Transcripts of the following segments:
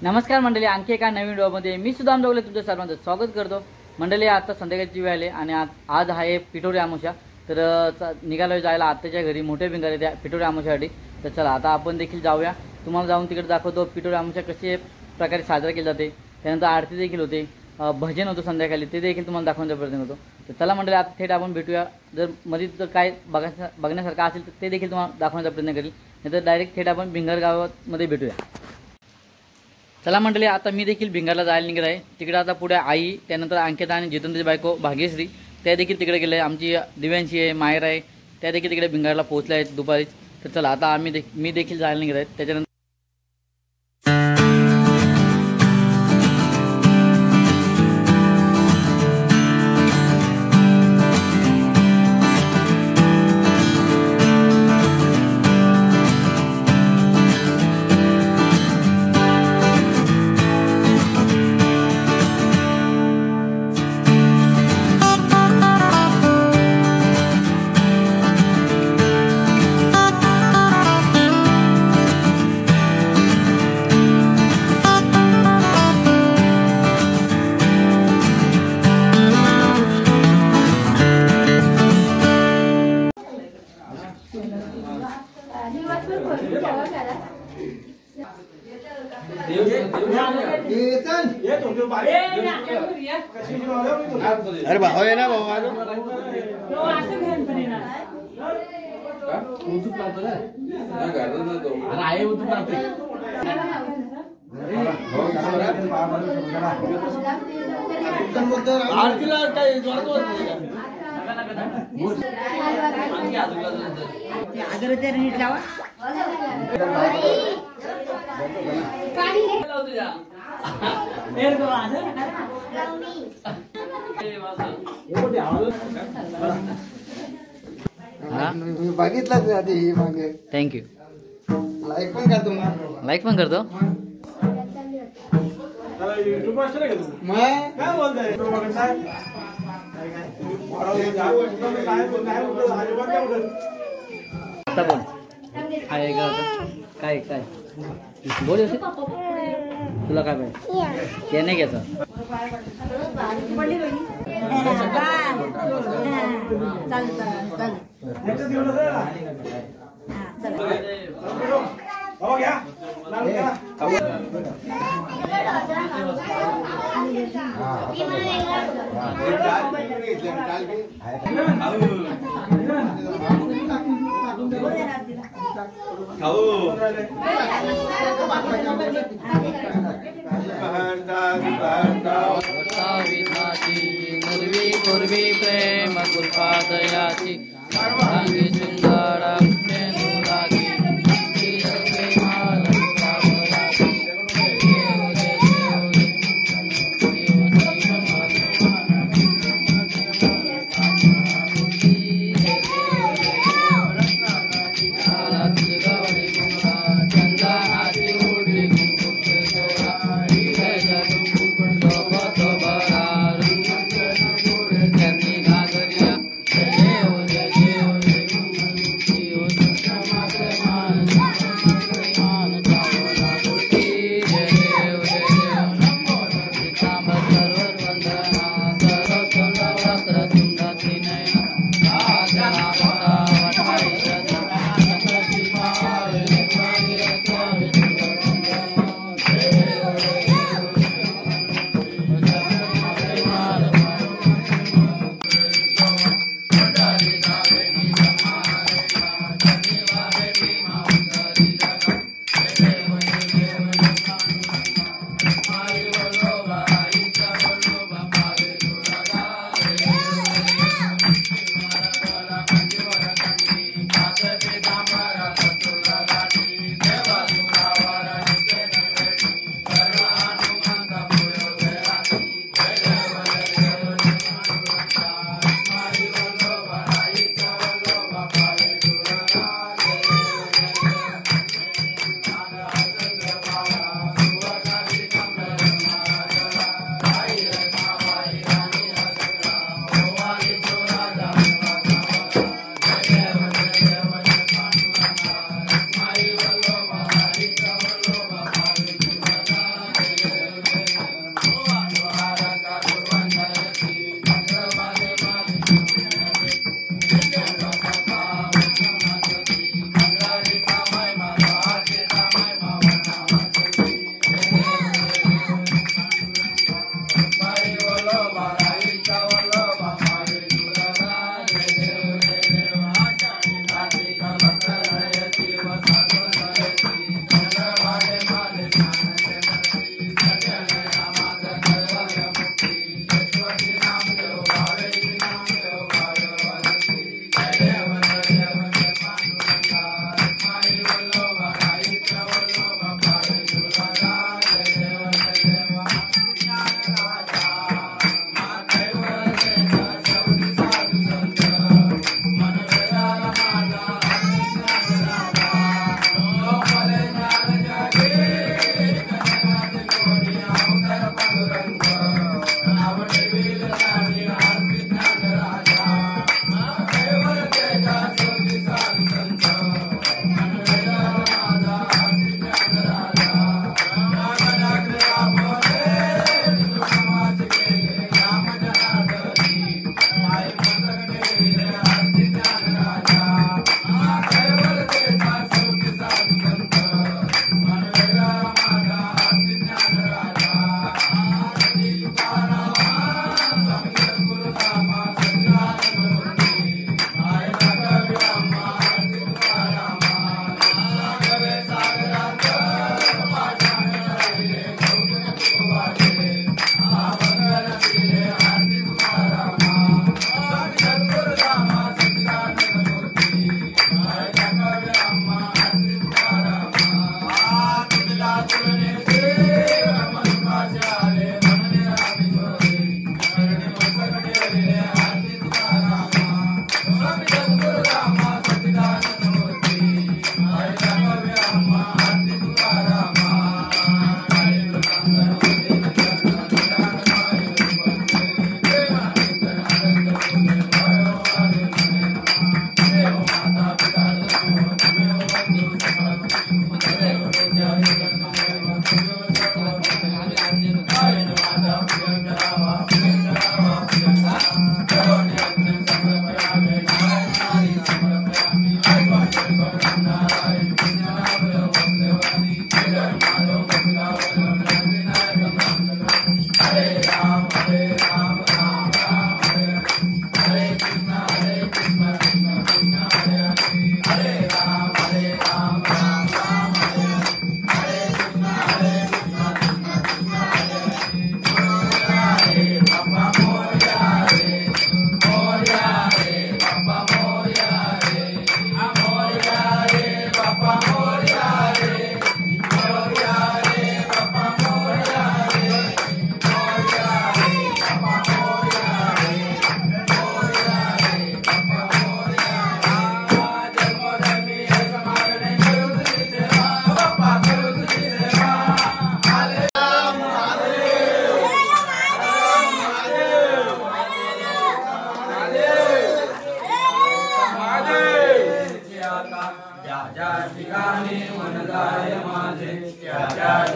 नमस्कार मंडळी, आणखी एका नवीन व्हिडिओमध्ये मी सुदाम जोगले तुमचं सर्वांचं स्वागत करतो। मंडळी आता संध्याकाळची वेळ आहे आणि आज आहे पिठोरी अमावस्या। तर निघालोय जायला आत्याच्या घरी मोठे भिंगारे त्या पिठोरी अमावस्यासाठी। तर चला आता आपण देखील जाऊया, तुम्हाला जाऊन तिकडे दाखवतो पिठोरी अमावस्या कशी प्रकारे साजरा केली जाते। त्यानंतर आरती देखील होते, भजन होतं संध्याकाळी, ते देखील तुम्हाला दाखवण्याचा प्रयत्न करतो। तर चला मंडळी आता थेट आपण भेटूया। जर मध्ये तर काय बघण्यासारखं असेल तर ते देखील तुम्हाला दाखवण्याचा प्रयत्न करेल, नाहीतर डायरेक्ट थेट आपण भिंगार गावामध्ये भेटूया। चला मंडळी आता मी देखील भिंगारला जायला निघत आहे। तिकडे आता पुढे आई, त्यानंतर अंकिता आणि जितेंद्रची बायको भाग्यश्री त्या देखील तिकडे गेले। आमची दिव्यांशी आहे, मायर आहे, त्या देखील तिकडे भिंगारला पोहोचल्या आहेत दुपारीच। तर चला आता मी देखील जायला निघत आहे। त्याच्यानंतर अरे भाऊ आहे ना भाऊ बघितलं आधी मागे। थँक्यू। लाईक पण करतो मग। लाईक पण करतो। काय बोलताय आता बोल काय काय काय बोल तुला काय पाहिजे ते नाही घ्यायचं। पूर्वी प्रेम कुलपादयाची सर्वांगी सुंदर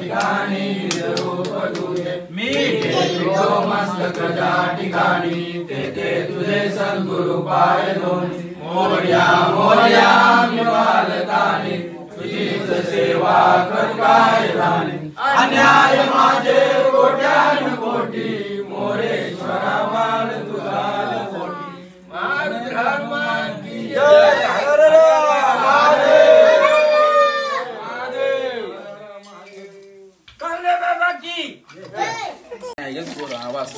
ठिकाणी निजरूप तुझे मी टेकितो मस्तक ज्या ठिकाणी तेथे तुझे सद्गुरु पाय दोन्ही मोरया मोरया मी बालकाने तुझीच सेवा करू काय जाणे अन्याय माझे कोट्यान कोटी मोरेश्वरा मान तुझा कोटी मान हनुमान की जय हर हर महादेव महादेव करले बाबा की यस बोला आवाज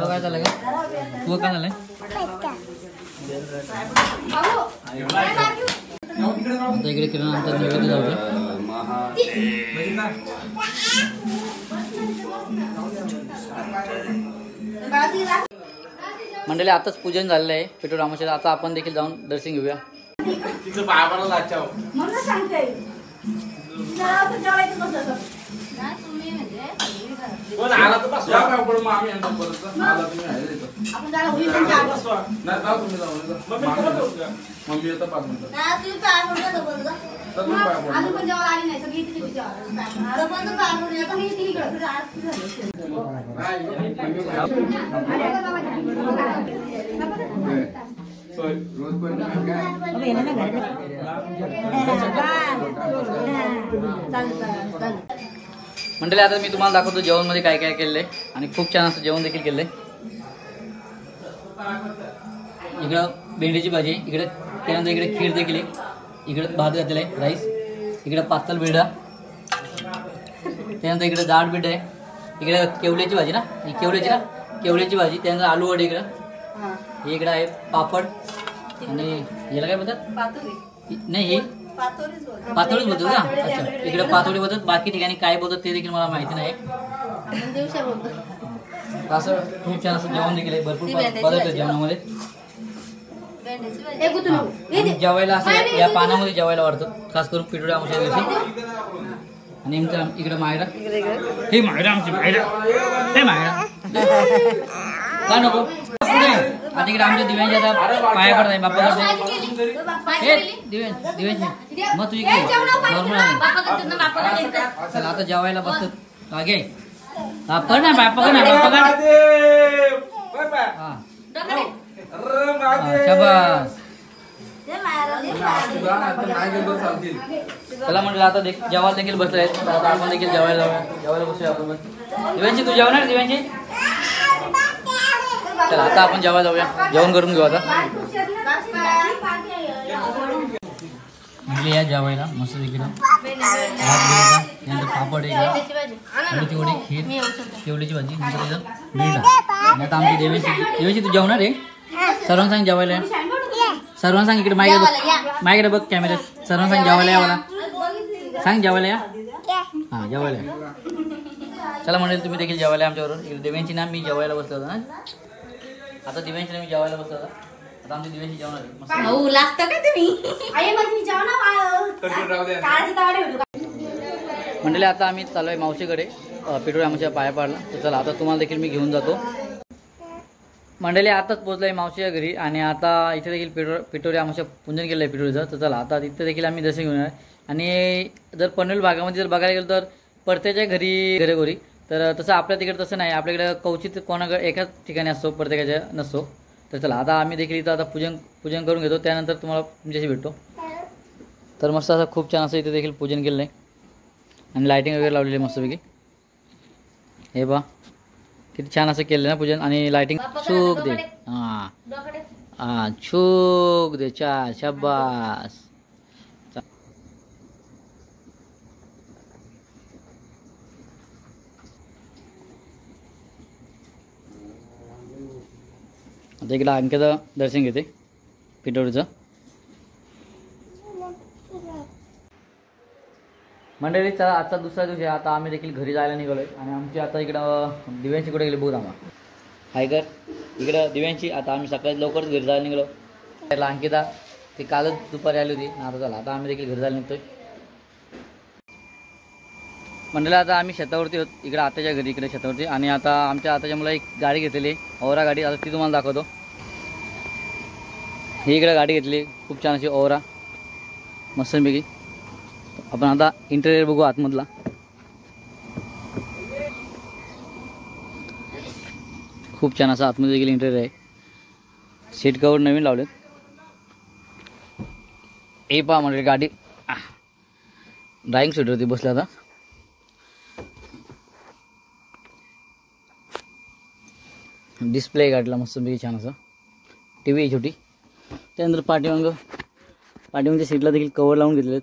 काय झालं का तू काय झालंय आता इकडे केल्यानंतर निवेदन जाऊया मंडळी आताच पूजन झालेलं आहे पिठोरी अमावस्येचं. आता आपण देखील जाऊन दर्शन घेऊया. तिचं बाबाला लाचाव म्हणून सांगते कोण आला तर बसवा का पण मग आम्ही यांना परत आला तुम्ही आहे तिथं आपण त्याला होईल त्यांच्या आवाज. बसवा नाही जाऊ तुम्ही जाऊ मम्मी येतं 5 मिनिटं तुम्ही पाय पडून जातो बरं का? तर तुम्ही पाय पडा. अजून पण जेव्हा आली नाही सगळी इथे जेव्हा आता पण पाय पडून येतो मी तिकडे रोज पण काय मंडळी आता मी तुम्हाला दाखवतो जेवणमध्ये काय काय केलेलं आहे आणि खूप छान असं जेवण देखील केलं आहे. इकडं भेंडीची भाजी, इकडे त्यानंतर इकडे खीर देखील आहे, इकडे भात घातलेला आहे राईस, इकडे पातळ बेडा, त्यानंतर इकडे जाड बेड आहे, इकडे केवल्याची भाजी ना, ही केवल्याची ना, केवल्याची भाजी, त्यानंतर आलू वडे इकडं, हे इकडं आहे पापड आणि याला काय बोलतात नाही हे पातोळीच बोलतो का? अच्छा इकडे पातोळी बोलतात, बाकी ठिकाणी काय बोलतात ते देखील मला माहिती नाही. असं खूप छान असं जेवण देखील आहे, भरपूर पदार्थ आहेत जेवणामध्ये. आणि जेवायला असं या पानामध्ये जेवायला वाढतं, खास करून पिठोरी अमावस्या दिवशी. आणि इकडे मायरा, हे मायरा आमची मायरा, हे मायरा का नको आता इकडे आमच्या दिव्यांची आता पाया पडत आहे बाप्पा करते हे दिव्यांची मग तुझी नॉर्मल आहे. चला आता जेवायला बसतो घे बाप्पा ना बाप्पा ना बाप्पा हा शाबास. चला म्हटलं आता जेवायला देखील बसले आहेत, आता आपण देखील जेवायला बसूया आपण. दिव्यांची तू जेवणार दिव्यांची? चला आता आपण जेवायला जाऊया, जेवण करून घेऊ आता. म्हणजे या जेवायला मस्त देखील भात घ्यायचा, नंतर पापड आहे, आलूची वडी, खीर, केवडीची भाजी, नंतर त्याचं बीड. आणि आता आमची देवांची तू जेवणार आहे? सर्वांना सांग जेवायला, सर्वांना सांग इकडे मायकडे बघ कॅमेऱ्यात, सर्वांना सांग जेवायला या, मला सांग जेवायला या, हां जेवायला या. चला म्हणेल तुम्ही देखील जेवायला आमच्याबरोबर. इकडे देवांची ना मी जेवायला बसलो होता ना, आता दिव्यांची ना मी जेवायला बसलो होता. आता आमची दिव्यांची जेवणार भाऊ लागतं का तुम्ही मंडळी. आता आम्ही चालू आहे मावशीकडे, पिठोरी अमावस्या पाया पाडला. तर चला आता तुम्हाला देखील मी घेऊन जातो. मंडळी आताच पोहोचलो आहे मावशीच्या घरी आणि आता इथे देखील पिठोरी अमावस्या पूजन केलं आहे पिठोरीचं. तर चला आता तिथे देखील आम्ही दर्शन घेऊन आहे. आणि जर पनवेल भागामध्ये जर बघायला गेलो तर प्रत्येकाच्या घरोघरी, तर तसं आपल्या तिकडे तसं नाही, आपल्याकडे कवचित कोणाकडे एकाच ठिकाणी असतो, प्रत्येकाच्या नसतो. तर चला आता आम्ही देखील इथं आता पूजन करून घेतो, त्यानंतर तुम्हाला तुमच्याशी भेटतो. तर मस्त असं खूप छान असं इथे देखील पूजन केलं आहे आणि लायटिंग वगैरे लावलेली आहे मस्तपैकी. हे बा किती छान असं केलं ना पूजन. आणि लायटिंग छूक दे, हां हां छूक दे, चार शाबास. आता इकडं अंकिता दर्शन घेते पिठोरीचं. मंडळी चला आजचा दुसरा दिवस आहे. आता आम्ही देखील घरी जायला निघालो आहे आणि आमची आता इकडं दिव्यांची कुठे गेली बघू आम्हा हाय कर इकडं दिव्यांची. आता आम्ही सकाळी लवकरच घरी जायला निघालो. त्याला अंकिता ती कालच दुपारी आली होती. आता चला आता आम्ही देखील घरी जायला निघतोय. मंडळी आता आम्ही शेतावरती होत इकडे आत्याच्या घरी इकडे शेतावरती आणि आता आमच्या आताच्या मुला एक गाडी घेतलेली आहे ओरा गाडी आता ती तुम्हाला दाखवतो ही इकडे गाडी घेतली खूप छान अशी ओरा मस्तपैकी आपण आता इंटेरियर बघू आतमधला खूप छान असा आतमध्ये देखील इंटेरियर आहे सीट कवर नवीन लावलेत हे पहा म्हणजे गाडी ड्रायव्हिंग सीटवरती बसल्या आता डिस्प्ले गाडीला मस्तपैकी छान असं टी व्ही आहे छोटी त्यानंतर पाठीमागच्या सीटला देखील कवर लावून घेतलेत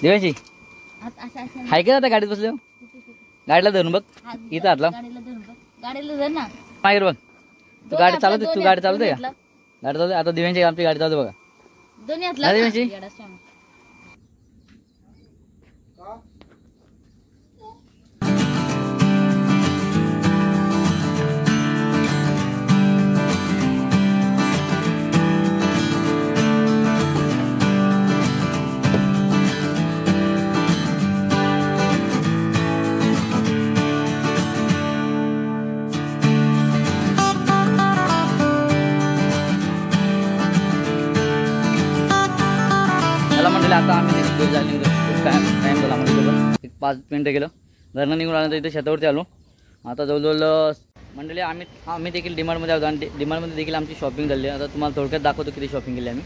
देवाची हाय का आता गाडीत बसले गाडीला धरून बघ इथं हातला गाडीला धर ना मागे बघ तू गाडी चालवते का गाडी चालवते आता दिव्यांची आमची गाडी चालवते बघा दोन्ही हा, दिव्यांची आता आम्ही घरी झाली खूप टाईम झाला आम्हाला एक 5 मिनटं गेलं घरनं निघून आल्यानंतर इथे शेतावरती आलो आता जवळजवळ मंडळी आम्ही देखील डिमार्टमध्ये आलो आणि डिमार्टमध्ये देखील आमची शॉपिंग झाली आता तुम्हाला थोडक्यात दाखवतो किती शॉपिंग केली आम्ही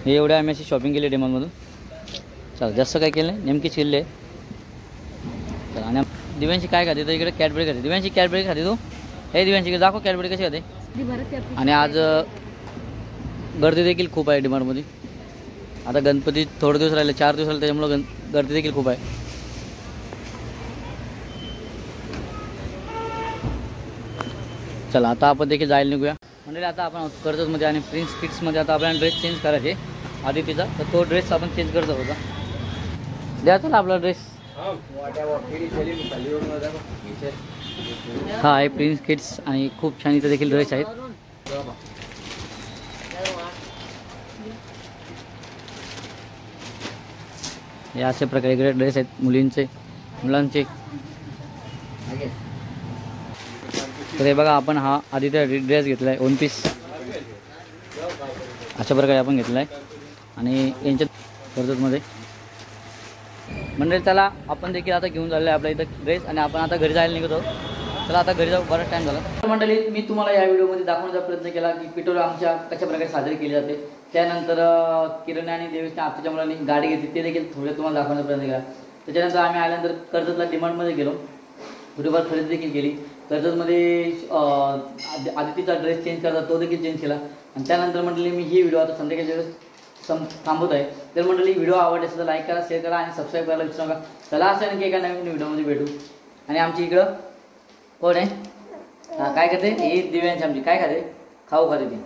हे एवढ्या आम्ही अशी शॉपिंग केली डिमार्टमधून चला जास्त काय केलं नाही नेमकीच केली आहे चला आणि दिव्यांशी काय खाते तर इकडे कॅडबरी खाते दिव्यांशी कॅडबरी खाते तू हे दिव्यांशी दाखव कॅडबरी कशी खाते आणि आज गर्दी देखील खूप आहे डिमार्टमध्ये आता गणपती थोडे दिवस राहिले 4 दिवस राहिले त्याच्यामुळे गर्दी देखील खूप आहे चला आता आपण देखील जायला निघूया म्हणजे आता आपण कर्जतमध्ये आणि प्रिन्स किड्समध्ये आता आपल्याला ड्रेस चेंज करायचे आदितीचा तर तो ड्रेस आपण चेंज करत होता द्या चला आपला ड्रेस हा आहे प्रिन्स किड्स आणि खूप छान इथं देखील ड्रेस आहेत हे अशा प्रकारे इकडे ड्रेस आहेत मुलांचे तर हे बघा आपण हा आदित्य ड्रेस घेतला आहे 1 पीस अशा प्रकारे आपण घेतला आहे आणि यांच्या कर्जतमध्ये म्हणजे त्याला आपण देखील आता घेऊन चाललो आहे आपल्या इथं ड्रेस आणि आपण आता घरी जायला निघतो चला आता घरी जाऊ बराच टाईम झाला मंडळी मी तुम्हाला या व्हिडिओमध्ये दाखवण्याचा प्रयत्न केला की पिठोरी आमच्या कशा प्रकारे साजरी केली जाते त्यानंतर किरण आणि देवेशच्या आत्याच्या मुलांनी गाडी घेतली ते देखील थोडे तुम्हाला दाखवण्याचा प्रयत्न केला त्याच्यानंतर आम्ही आल्यानंतर कर्जतला डिमांडमध्ये गेलो थोडीफार खरेदी देखील केली कर्जतमध्ये आदितीचा ड्रेस चेंज करता तो देखील चेंज केला आणि त्यानंतर मंडळी मी ही व्हिडिओ आता संध्याकाळच्या वेळेस थांबवत आहे तर मंडळी व्हिडिओ आवडले असेल तर लाईक करा शेअर करा आणि सबस्क्राईब करायला विसरू नका चला असं नाही की एका नवीन व्हिडिओमध्ये भेटू आणि आमची इकडं कोण आहे हां काय करते ही दिव्यांची आमची काय खाते खाऊ खाते ती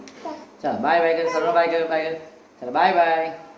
चला बाय बाय कर सर्व बाय कर चला बाय बाय